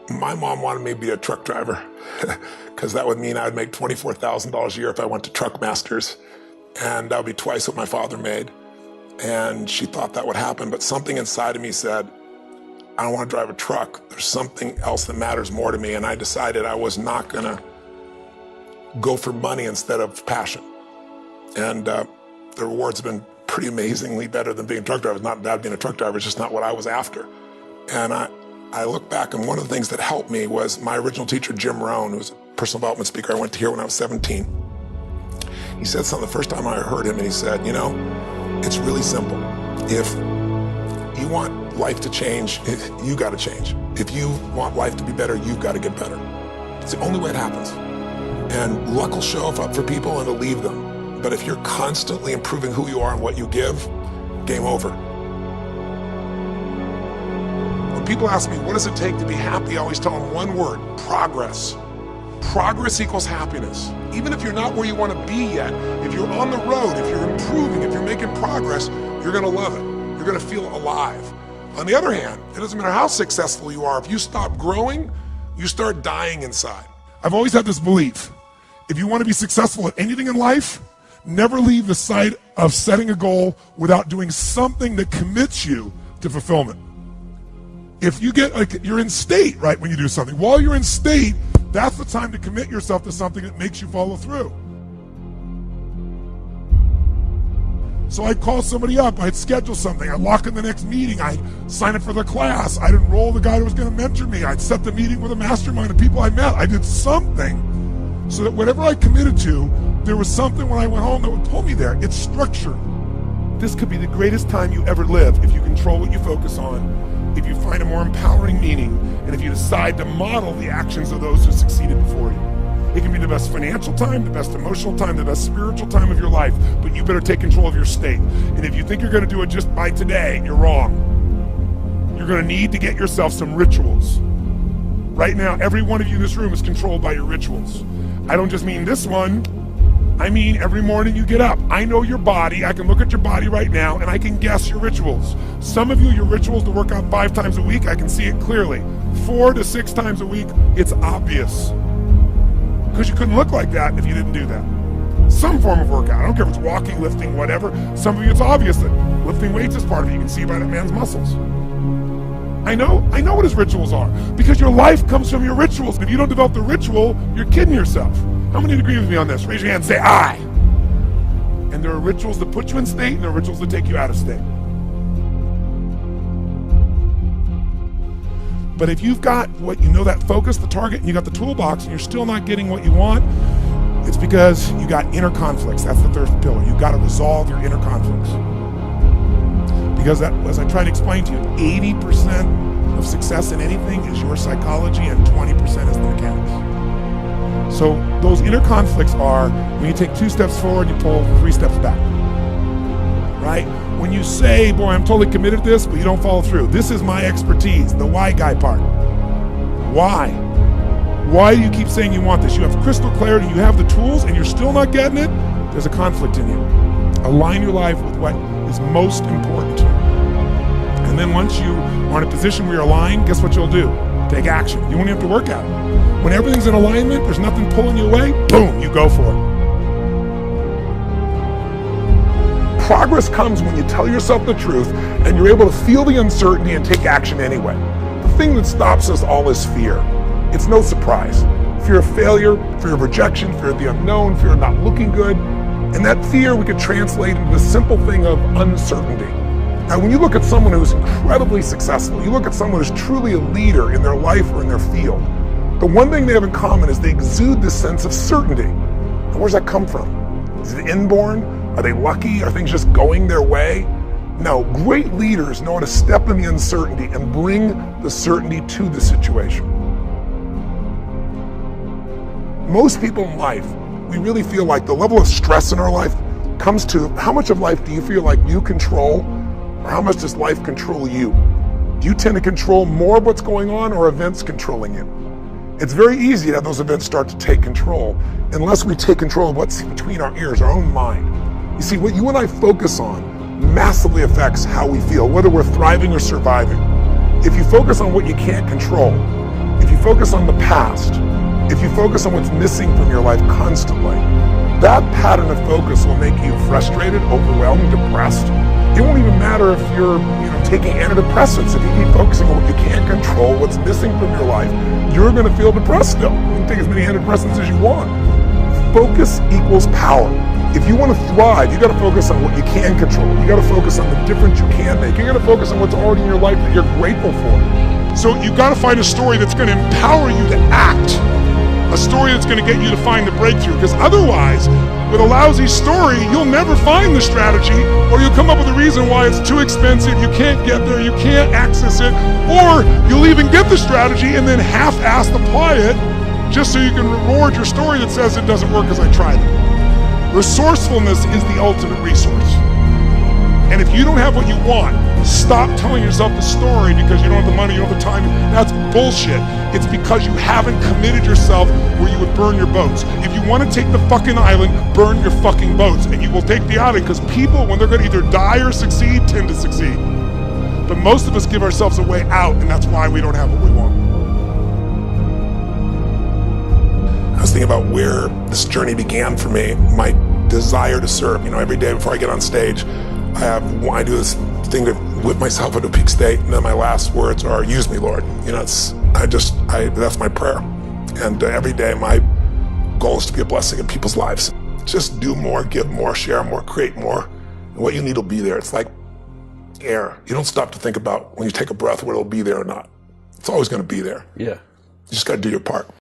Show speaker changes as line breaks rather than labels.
My mom wanted me to be a truck driver because that would mean I would make $24,000 a year if I went to Truck Masters, and that would be twice what my father made. And she thought that would happen, but something inside of me said, I don't want to drive a truck. There's something else that matters more to me, and I decided I was not gonna go for money instead of passion. And the rewards have been pretty amazingly better than being a truck driver. It's not bad being a truck driver, it's just not what I was after. And I look back, and one of the things that helped me was my original teacher, Jim Rohn, who was a personal development speaker I went to hear when I was 17. He said something the first time I heard him, and he said, you know, it's really simple. If you want life to change, you gotta change. If you want life to be better, you've gotta get better. It's the only way it happens. And luck will show up for people and it'll leave them. But if you're constantly improving who you are and what you give, game over. When people ask me, what does it take to be happy? I always tell them one word: progress. Progress equals happiness. Even if you're not where you want to be yet, if you're on the road, if you're improving, if you're making progress, you're gonna love it. You're gonna feel alive. On the other hand, it doesn't matter how successful you are, if you stop growing, you start dying inside. I've always had this belief: if you want to be successful at anything in life, never leave the sight of setting a goal without doing something that commits you to fulfillment. If you get, like, you're in state, right, when you do something. While you're in state, that's the time to commit yourself to something that makes you follow through. So I'd call somebody up, I'd schedule something, I'd lock in the next meeting, I'd sign up for the class, I'd enroll the guy who was gonna mentor me, I'd set the meeting with a mastermind of people I met. I did something so that whatever I committed to, there was something when I went home that would pull me there. It's structure. This could be the greatest time you ever live if you control what you focus on, if you find a more empowering meaning, and if you decide to model the actions of those who succeeded before you. It can be the best financial time, the best emotional time, the best spiritual time of your life, but you better take control of your state. And if you think you're gonna do it just by today, you're wrong. You're gonna need to get yourself some rituals. Right now, every one of you in this room is controlled by your rituals. I don't just mean this one, I mean every morning you get up. I know your body, I can look at your body right now, and I can guess your rituals. Some of you, your rituals to work out 5 times a week, I can see it clearly. 4 to 6 times a week, it's obvious. Because you couldn't look like that if you didn't do that. Some form of workout, I don't care if it's walking, lifting, whatever. Some of you, it's obvious that lifting weights is part of it. You can see by that man's muscles. I know what his rituals are, because your life comes from your rituals. If you don't develop the ritual, you're kidding yourself. How many agree with me on this? Raise your hand and say, I. And there are rituals that put you in state, and there are rituals that take you out of state. But if you've got what you know, that focus, the target, and you got the toolbox, and you're still not getting what you want, it's because you got inner conflicts. That's the third pillar. You've got to resolve your inner conflicts. Because that, as I try to explain to you, 80% of success in anything is your psychology, and 20% is the mechanics. So those inner conflicts are when you take 2 steps forward, you pull 3 steps back, right? When you say, boy, I'm totally committed to this, but you don't follow through. This is my expertise, the why guy part. Why? Why do you keep saying you want this? You have crystal clarity, you have the tools, and you're still not getting it? There's a conflict in you. Align your life with what is most important to you. And then once you are in a position where you're aligned, guess what you'll do? Take action. You won't have to work at it. When everything's in alignment, there's nothing pulling you away, boom, you go for it. Progress comes when you tell yourself the truth and you're able to feel the uncertainty and take action anyway. The thing that stops us all is fear. It's no surprise. Fear of failure, fear of rejection, fear of the unknown, fear of not looking good. And that fear we could translate into the simple thing of uncertainty. Now, when you look at someone who's incredibly successful, you look at someone who's truly a leader in their life or in their field, the one thing they have in common is they exude this sense of certainty. And where's that come from? Is it inborn? Are they lucky? Are things just going their way? No, great leaders know how to step in the uncertainty and bring the certainty to the situation. Most people in life, we really feel like the level of stress in our life comes to how much of life do you feel like you control, or how much does life control you? Do you tend to control more of what's going on, or events controlling you? It's very easy to have those events start to take control unless we take control of what's between our ears, our own mind. You see, what you and I focus on massively affects how we feel, whether we're thriving or surviving. If you focus on what you can't control, If you focus on the past, if you focus on what's missing from your life constantly, that pattern of focus will make you frustrated, overwhelmed, depressed. It won't even matter if you're taking antidepressants. If you keep focusing on what you can't control, what's missing from your life, you're going to feel depressed still. You can take as many antidepressants as you want. Focus equals power. If you want to thrive, you got to focus on what you can control. You got to focus on the difference you can make. You got to focus on what's already in your life that you're grateful for. So you got to find a story that's going to empower you to act. A story that's going to get you to find the breakthrough. Because otherwise, with a lousy story, you'll never find the strategy, or you'll come up with a reason why it's too expensive, you can't get there, you can't access it, or you'll even get the strategy and then half-assed apply it just so you can reward your story that says it doesn't work because I tried it. Resourcefulness is the ultimate resource. And if you don't have what you want, stop telling yourself the story because you don't have the money, you don't have the time. That's bullshit. It's because you haven't committed yourself where you would burn your boats. If you want to take the fucking island, burn your fucking boats, and you will take the island, because people, when they're going to either die or succeed, tend to succeed. But most of us give ourselves a way out, and that's why we don't have what we want. I was thinking about where this journey began for me, my desire to serve. Every day before I get on stage, I do this thing to whip myself into a peak state, and then my last words are, "Use me, Lord." That's my prayer. And every day my goal is to be a blessing in people's lives. Just do more, give more, share more, create more. And what you need will be there. It's like air. You don't stop to think about when you take a breath whether it'll be there or not. It's always going to be there.
Yeah.
You just got to do your part.